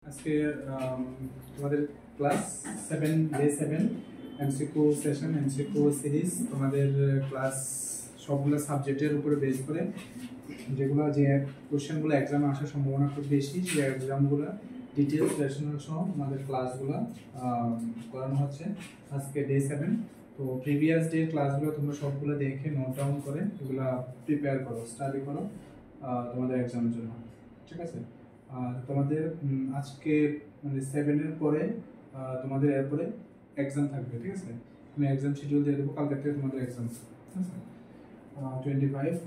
আজকে তোমাদের class 7 day 7 MCQ session MCQ series তোমাদের ক্লাস সবগুলো সাবজেক্টের উপরে বেস করে যেগুলো যে কোশ্চেনগুলো এক্সামে আসার সম্ভাবনা খুব বেশি সেই এক্সামগুলো ডিটেলস রেশনাল সহ আমাদের ক্লাসগুলো করানো হচ্ছে আজকে ডে 7। তো প্রিভিয়াস ডে ক্লাসগুলো তোমরা সবগুলো দেখে নোট ডাউন করে এগুলো প্রিপেয়ার করো, স্টাডি করো তোমাদের এক্সামের জন্য, ঠিক আছে? আর তোমাদের আজকে মানে 7-এর পরে তোমাদের এরপরে এক্সাম থাকবে, ঠিক আছে? আমি এক্সাম শিডিউল দিয়ে দেবো, কালকে থেকে তোমাদের এক্সাম, ঠিক আছে? 25,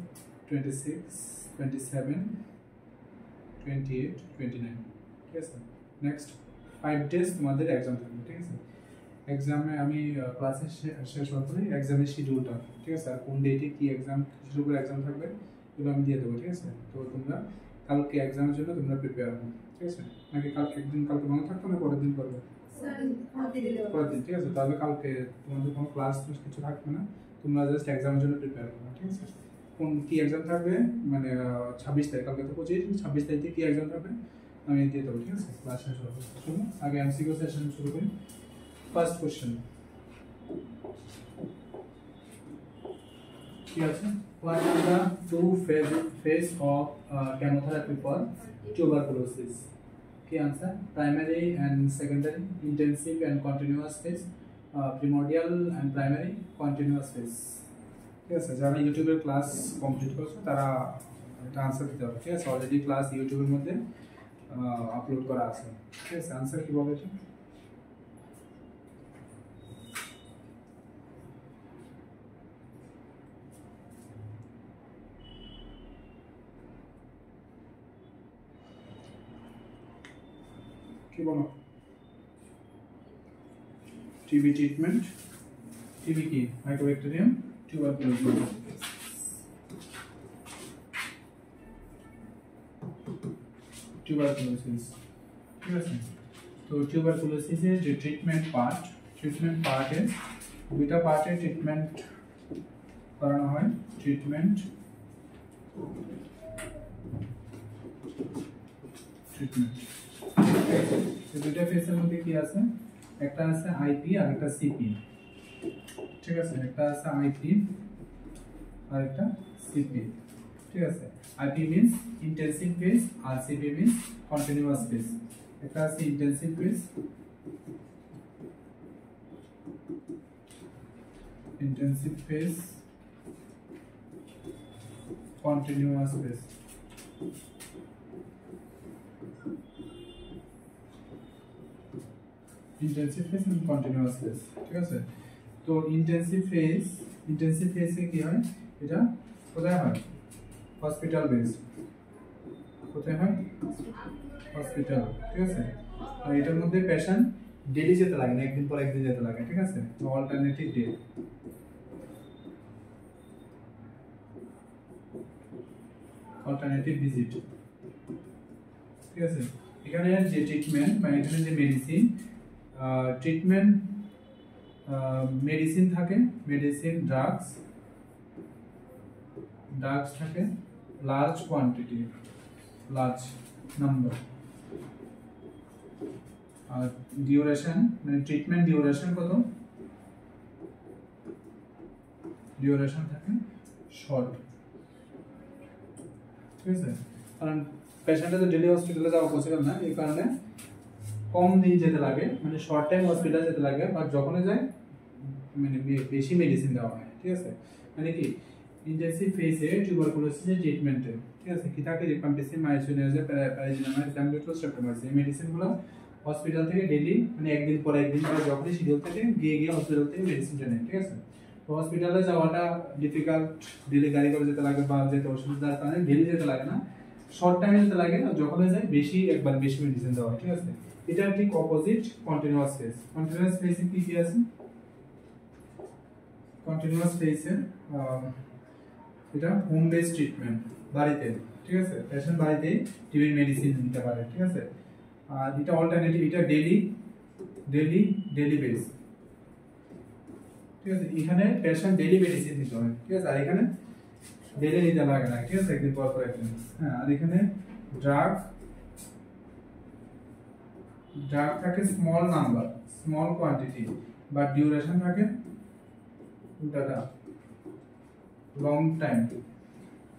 26, 27, 28, 29, ঠিক আছে? নেক্সট 5 ডেজ তোমাদের এক্সাম থাকবে, ঠিক আছে? এক্সামে আমি ক্লাসে শেষ হওয়ার পরে এক্সামের শিডিউলটা, ঠিক আছে? আর কোন ডেটে কী এক্সাম, কিসের উপরে এক্সাম থাকবে এগুলো আমি দিয়ে দেবো, ঠিক আছে? তো তোমরা কালকে এক্সামের জন্য তোমরা প্রিপেয়ার হও, ঠিক আছে? নাকি কালকে কালকে মনে থাকতো না পরের দিন করবে? পরের দিন, ঠিক আছে? তাহলে কালকে তোমাদের কোনো ক্লাস কিছু থাকবে না, তোমরা জাস্ট এক্সামের জন্য প্রিপেয়ার করো, ঠিক আছে? কোন কী এক্সাম থাকবে মানে 26 তারিখ, কালকে তো 25, 26 তারিখে কী এক্সাম থাকবে আমি দিয়ে দেবো, ঠিক আছে? ক্লাস শেষ হবে। শুনুন আগে এমসিকিউ সেশন শুরু করি। ফার্স্ট কোশ্চেন কি আছে? What are the two phase of chemotherapy for tuberculosis? কি answer? Primary and secondary, intensive and continuous phase, primordial and primary, continuous phase। ঠিক আছে, যারা ইউটিউবের ক্লাস কমপ্লিট করছে তারা এটা आंसर দিতে হবে, ঠিক আছে? অলরেডি ক্লাস ইউটিউবের মধ্যে আপলোড করা আছে, ঠিক আছে? आंसर কি বলবে? কি বলো? টিবি ট্রিটমেন্ট, টিবি কি? Mycobacterium tuberculosis. টিউবারকুলোসিস, ঠিক আছে? তো টিউবারকুলোসিসের যে ট্রিটমেন্ট পার্টে দুইটা পার্টে ট্রিটমেন্ট করানো হয়। ট্রিটমেন্ট দুইটা ফেজের মধ্যে কি আছে? একটা আছে আইপি আর একটা সিপি, ঠিক আছে? একটা আছে আইপি আর একটা সিপি, ঠিক আছে? আইপি মিন্স ইন্টেনসিভ ফেজ আর সিপি মিন্স কন্টিনিউয়াস ফেজ। একটা আছে intensive phase, continuous phase. Intensive phase and continuous phase, ঠিক আছে? তো ইন্টেনসিভ ফেজে কি হয়? এটা কোথায় হয়? Hospital based. কোথায় হয়? হসপিটাল, ঠিক আছে? আর এটার মধ্যে পেশেন্ট ডেইলি যেতে লাগে না, একদিন পর একদিন যেতে লাগে, ঠিক আছে? তো অল্টারনেটিভ ডে, অল্টারনেটিভ ভিজিট, ঠিক আছে? এখানে যে ট্রিটমেন্ট মানে এখানে যে মেডিসিন মেডিসিন থাকে, মেডিসিন ড্রাগস থাকে লার্জ কোয়ান্টিটি, লার্জ নাম্বার। আর ডিউরেশন মানে ট্রিটমেন্ট ডিউরেশন কত? ডিউরেশন থাকে শর্ট, ঠিক আছে? কারণ পেশেন্টের তো ডেলি হসপিটালে যাওয়া পসিবল না, এই কারণে কম দিন যেতে লাগে, মানে শর্ট টাইম হসপিটালে যেতে লাগে, বাট যখনই যায় মানে বেশি মেডিসিন দেওয়া হয়, ঠিক আছে? মানে কি ইন্টেনসিভ ফেজে টিউবারকুলোসিসের ট্রিটমেন্টে, ঠিক আছে? কি থাকে? রিপাম্পিসিন, মাইসোনিয়াজেন, প্যারাজিনামাইড, ডামডেক্টোজ, স্ট্রেপ্টোমাইসিন। এই মেডিসিনগুলো হসপিটাল থেকে ডেইলি মানে একদিন পর একদিন পর যখনই শিডিউল থাকে গিয়ে হসপিটাল থেকে মেডিসিনটা নেয়, ঠিক আছে? তো হসপিটালে যাওয়াটা ডিফিকাল্ট, ডেইলি গাড়ি করে যেতে লাগে বা যেতে অসুবিধার কারণে ডেইলি যেতে লাগে না, শর্ট টাইমে যেতে লাগে। যখনই যায় একবার বেশি মেডিসিন দেওয়া হয়, ঠিক আছে? এটা ঠিক অপোজিট কন্টিনিউয়াস ফেজ। কন্টিনিউয়াস ফেজে কি কি আছে? কন্টিনিউয়াস ফেজে এটা হোম বেস ট্রিটমেন্ট, বাড়িতে, ঠিক আছে? পেশেন্ট বাড়িতে টিবি মেডিসিন নিতে পারে, ঠিক আছে? আর এটা অল্টারনেটিভ, এটা ডেইলি বেস, ঠিক আছে? এখানে পেশেন্ট ডেইলি মেডিসিন নিতে হয়, ঠিক আছে? আর এখানে ডেইলি নিতে লাগে না, ঠিক আছে? একদিন পর একদিন। হ্যাঁ, আর এখানে ড্রাগ ড্রাগ থাকে small number, small quantity, but duration থাকে উল্টাটা long time,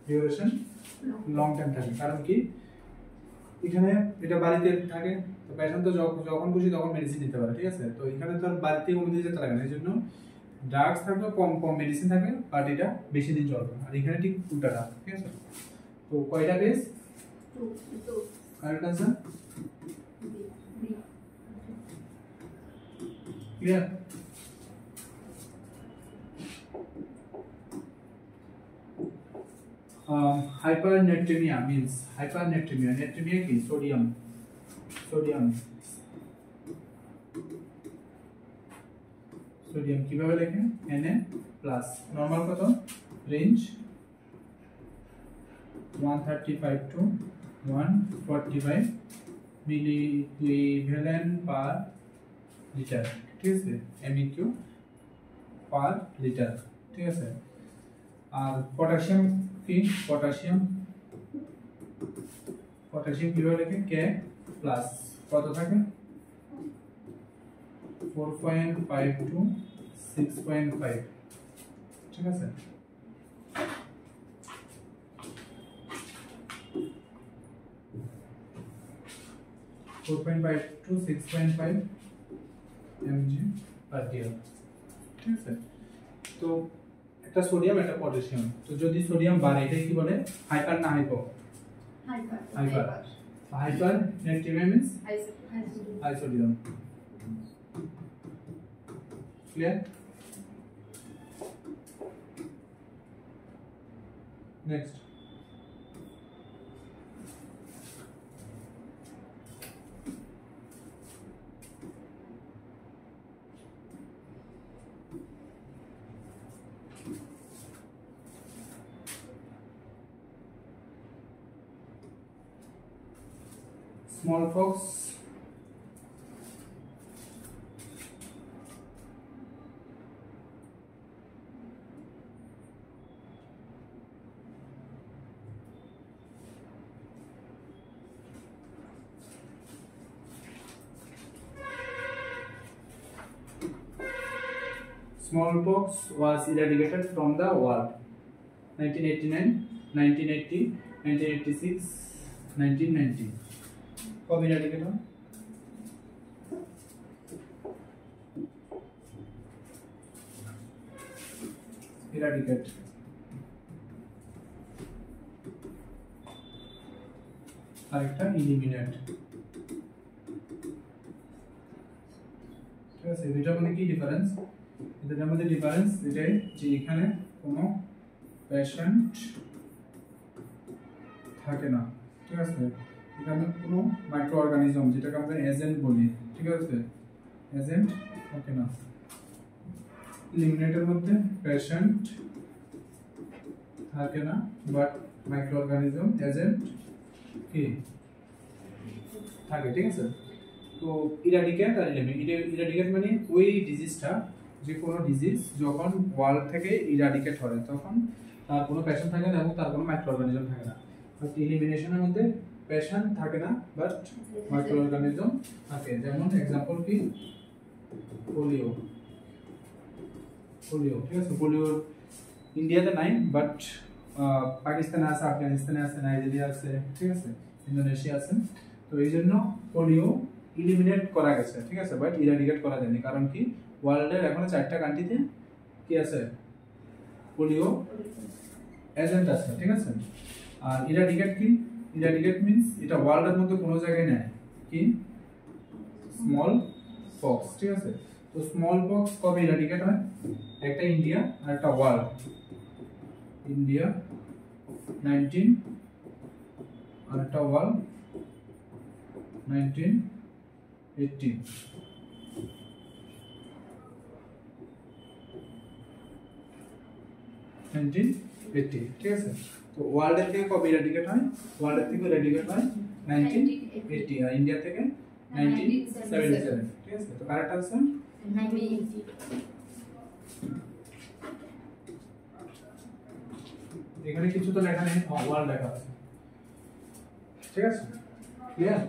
duration long time থাকে। কারণ কি এখানে এটা বাড়িতে থাকে, তো পেশেন্ট তো যখন খুশি তখন মেডিসিন নিতে পারে, ঠিক আছে। তো এখানে তো আর বাড়িতে অনুযায়ী যেতে লাগে না, এই জন্য ড্রাগস থাকবে কম কম, মেডিসিন থাকবে বাট এটা বেশি দিন চলবে। আর এখানে ঠিক উল্টাটা, ঠিক আছে। তো কয়টা page? Correct answer clear? hypernatremia means, hypernatremia, natremia কি? সোডিয়াম, সোডিয়াম, সোডিয়াম কিভাবে লেখেন? Na প্লাস, নরমাল কত? Range 135 to 145 milliequivalent per litre, ঠিক আছে। MEQ পার লিটার, ঠিক আছে। আর পটাশিয়াম কি? পটাশিয়াম, পটাশিয়াম কিভাবে লেখে? K প্লাস, কত থাকে? 4.5 to 6.5, ঠিক আছে। Four point five to 6.5 mg per year, ঠিক আছে। তো একটা সোডিয়াম একটা পটাশিয়াম, তো যদি সোডিয়াম বাড়ে এটা কি বলে? হাইপার না hypo? Hyper. Hyper, hypernatremia means high sodium, clear? Next, smallpox, smallpox was eradicated from the world 1989, 1980, 1986, 1990 কবে এরাডিকেট হয়? eradicate, আরেকটা eliminate, ঠিক আছে। দুইটার মধ্যে কি ডিফারেন্স? এটার মধ্যে ডিফারেন্স এটাই যে এখানে কোনো পেশেন্ট থাকে না, ঠিক আছে। এখানে কোনো মাইক্রো অর্গানিজম যেটাকে আমরা এজেন্ট বলি, ঠিক আছে, এজেন্ট থাকে না। এলিমিনেটের মধ্যে পেশেন্ট থাকে না বাট মাইক্রো অর্গানিজম এজেন্ট কি থাকে, ঠিক আছে। তো ইরাডিকেট আর ইরাডিকেট মানে ওই ডিজিজটা, যে কোনো ডিজিজ যখন ওয়ার্ল্ড থেকে ইরাডিকেট হয় তখন তার কোনো পেশেন্ট থাকে না এবং তার কোনো মাইক্রো অর্গানিজম থাকে না। বাট এলিমিনেশনের মধ্যে পেশেন্ট থাকে না বাট মাইক্রো অর্গানিজম থাকে। যেমন এক্সাম্পল কি? পোলিও, পোলিও, ঠিক আছে। পোলিওর ইন্ডিয়াতে নাই বাট পাকিস্তানে আছে, আফগানিস্তানে আছে, নাইজেরিয়া আছে, ঠিক আছে, ইন্দোনেশিয়া আছে। তো এই জন্য পোলিও ইলিমিনেট করা গেছে, ঠিক আছে, বাট ইরাডিকেট করা যায়নি। কারণ কি? ওয়ার্ল্ডের এখনো 4টা কান্ট্রিতে কি আছে? পোলিও এজেন্ট আছে, ঠিক আছে। আর ইরাডিকেট কি? ইরাডিকেট মিন্স এটা ওয়ার্ল্ডের মধ্যে কোনো জায়গায় নেই কি? স্মল পক্স, ঠিক আছে। তো স্মল পক্স কবে ইরাডিকেট হয়? একটা ইন্ডিয়া আর একটা ওয়ার্ল্ড। ইন্ডিয়া 19 আর একটা ওয়ার্ল্ড 1918, ঠিক আছে। তো ওয়ার্ল্ডের থেকে কবে ইরাডিকেট হয়? ওয়ার্ল্ডের থেকে ইরাডিকেট হয় 1980 আর ইন্ডিয়া থেকে 1977, ঠিক আছে। তো কারেক্ট आंसर 1980। এখানে কিছু তো লেখা নেই, ওয়ার্ল্ড লেখা আছে, ঠিক আছে, clear?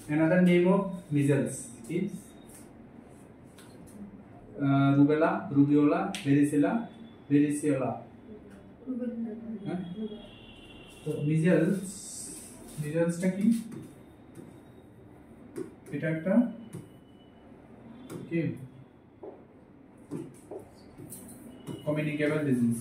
another name of measles is rubella, rubiola, varicella, varicella. হ্যাঁ? তো মিজেলসটা কি? এটা একটা কি কমিউনিকেবল ডিজিজ।